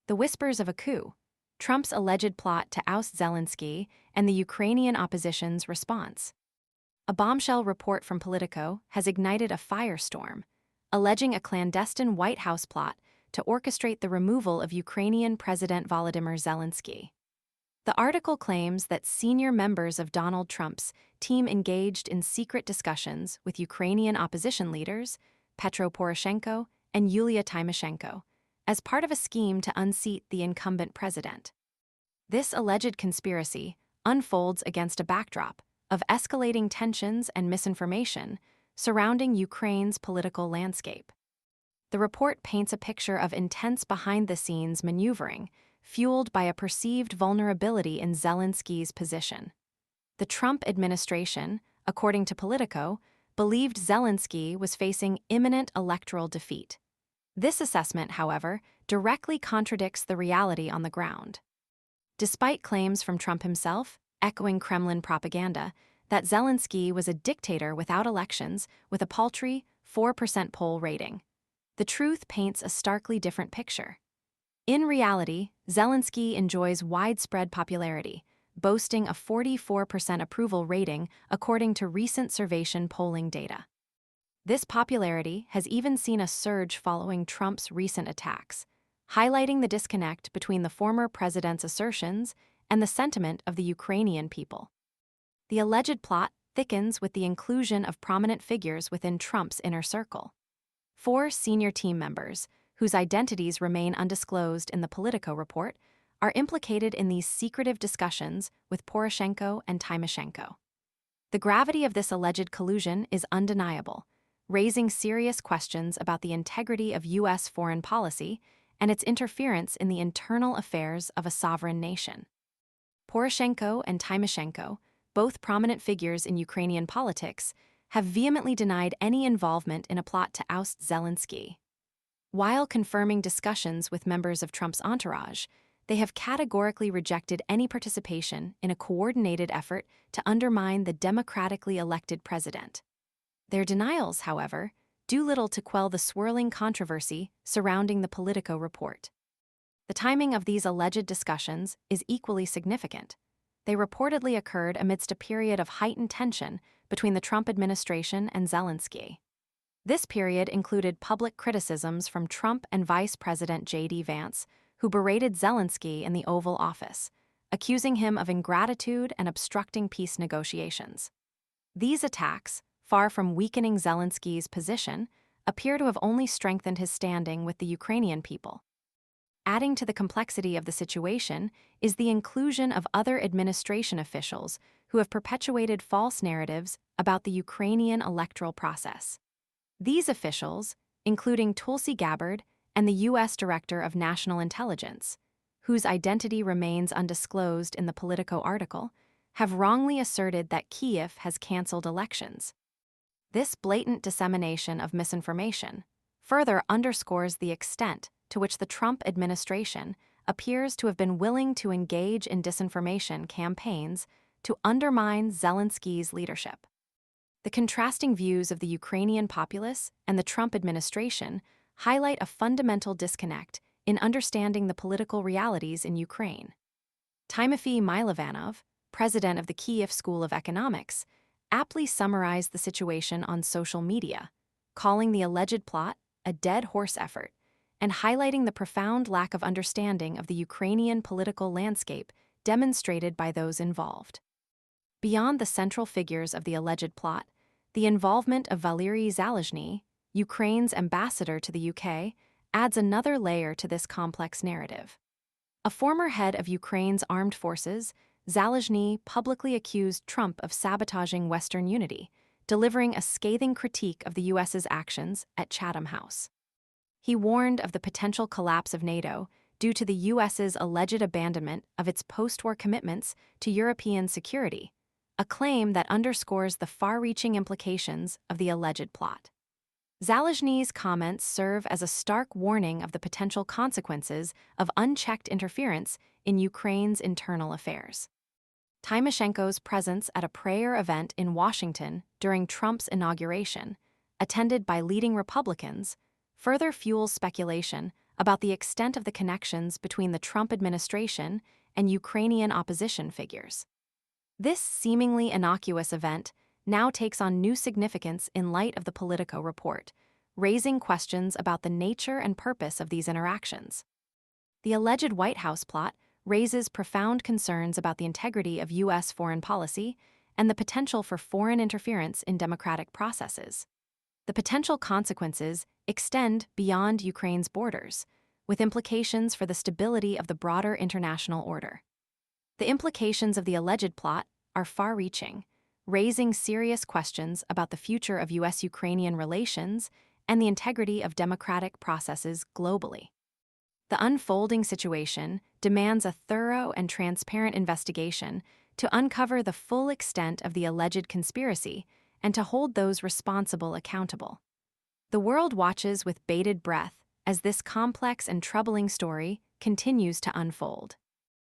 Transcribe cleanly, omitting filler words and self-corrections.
The whispers of a coup, Trump's alleged plot to oust Zelenskyy, and the Ukrainian opposition's response. A bombshell report from Politico has ignited a firestorm, alleging a clandestine White House plot to orchestrate the removal of Ukrainian President Volodymyr Zelenskyy. The article claims that senior members of Donald Trump's team engaged in secret discussions with Ukrainian opposition leaders, Petro Poroshenko and Yulia Tymoshenko, as part of a scheme to unseat the incumbent president. This alleged conspiracy unfolds against a backdrop of escalating tensions and misinformation surrounding Ukraine's political landscape. The report paints a picture of intense behind-the-scenes maneuvering, fueled by a perceived vulnerability in Zelenskyy's position. The Trump administration, according to Politico, believed Zelenskyy was facing imminent electoral defeat. This assessment, however, directly contradicts the reality on the ground. Despite claims from Trump himself, echoing Kremlin propaganda, that Zelenskyy was a dictator without elections with a paltry 4% poll rating, the truth paints a starkly different picture. In reality, Zelenskyy enjoys widespread popularity, boasting a 44% approval rating according to recent Survation polling data. This popularity has even seen a surge following Trump's recent attacks, highlighting the disconnect between the former president's assertions and the sentiment of the Ukrainian people. The alleged plot thickens with the inclusion of prominent figures within Trump's inner circle. 4 senior team members, whose identities remain undisclosed in the Politico report, are implicated in these secretive discussions with Poroshenko and Tymoshenko. The gravity of this alleged collusion is undeniable, raising serious questions about the integrity of U.S. foreign policy and its interference in the internal affairs of a sovereign nation. Poroshenko and Tymoshenko, both prominent figures in Ukrainian politics, have vehemently denied any involvement in a plot to oust Zelenskyy. While confirming discussions with members of Trump's entourage, they have categorically rejected any participation in a coordinated effort to undermine the democratically elected president. Their denials, however, do little to quell the swirling controversy surrounding the Politico report. The timing of these alleged discussions is equally significant. They reportedly occurred amidst a period of heightened tension between the Trump administration and Zelenskyy. This period included public criticisms from Trump and Vice President J.D. Vance, who berated Zelenskyy in the Oval Office, accusing him of ingratitude and obstructing peace negotiations. These attacks, far from weakening Zelenskyy's position, appear to have only strengthened his standing with the Ukrainian people. Adding to the complexity of the situation is the inclusion of other administration officials who have perpetuated false narratives about the Ukrainian electoral process. These officials, including Tulsi Gabbard and the U.S. Director of National Intelligence, whose identity remains undisclosed in the Politico article, have wrongly asserted that Kyiv has canceled elections. This blatant dissemination of misinformation further underscores the extent to which the Trump administration appears to have been willing to engage in disinformation campaigns to undermine Zelenskyy's leadership. The contrasting views of the Ukrainian populace and the Trump administration highlight a fundamental disconnect in understanding the political realities in Ukraine. Timofey Mylovanov, president of the Kyiv School of Economics, aptly summarized the situation on social media, calling the alleged plot a dead horse effort and highlighting the profound lack of understanding of the Ukrainian political landscape demonstrated by those involved. Beyond the central figures of the alleged plot, the involvement of Valery Zaluzhny, Ukraine's ambassador to the UK, adds another layer to this complex narrative. A former head of Ukraine's armed forces, Zaluzhny publicly accused Trump of sabotaging Western unity, delivering a scathing critique of the U.S.'s actions at Chatham House. He warned of the potential collapse of NATO due to the U.S.'s alleged abandonment of its post-war commitments to European security, a claim that underscores the far-reaching implications of the alleged plot. Zaluzhny's comments serve as a stark warning of the potential consequences of unchecked interference in Ukraine's internal affairs. Tymoshenko's presence at a prayer event in Washington during Trump's inauguration, attended by leading Republicans, further fuels speculation about the extent of the connections between the Trump administration and Ukrainian opposition figures. This seemingly innocuous event now takes on new significance in light of the Politico report, raising questions about the nature and purpose of these interactions. The alleged White House plot raises profound concerns about the integrity of U.S. foreign policy and the potential for foreign interference in democratic processes. The potential consequences extend beyond Ukraine's borders, with implications for the stability of the broader international order. The implications of the alleged plot are far-reaching, raising serious questions about the future of U.S.-Ukrainian relations and the integrity of democratic processes globally. The unfolding situation demands a thorough and transparent investigation to uncover the full extent of the alleged conspiracy and to hold those responsible accountable. The world watches with bated breath as this complex and troubling story continues to unfold.